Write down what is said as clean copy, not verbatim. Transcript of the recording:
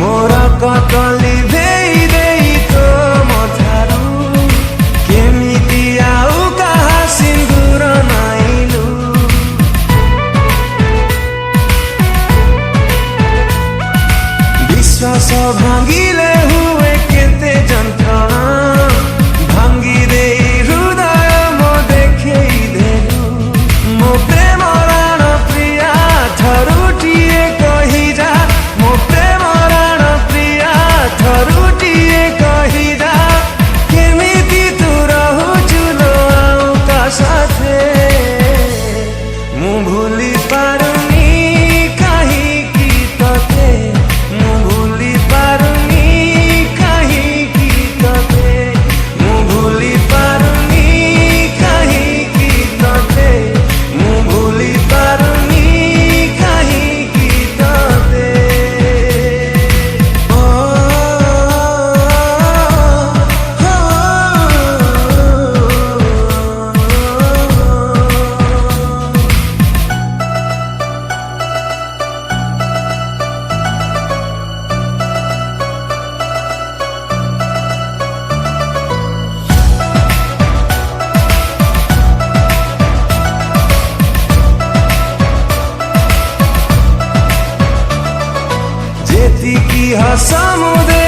मोरा कटली देई देई तो मथारू केमिति आउ कहा सिंदूर नाइलु विश्वास भांगिले हुए केते जंत्रणा भांगी दे हृदय मो देखे देलु मो प्रेम राण प्रिया थरुटिए कही जा मो प्रेम राण प्रिया थरुटिए कही जा केमिति तू रहुचु लो आउ का साथे मु भूली पारुनी कहीं की तते मु भूली पारुनी कहीं की तते मु भूली पारुनी कहीं की तते मु भूली पारुनी कहीं की तते ओ जेती की समुद्र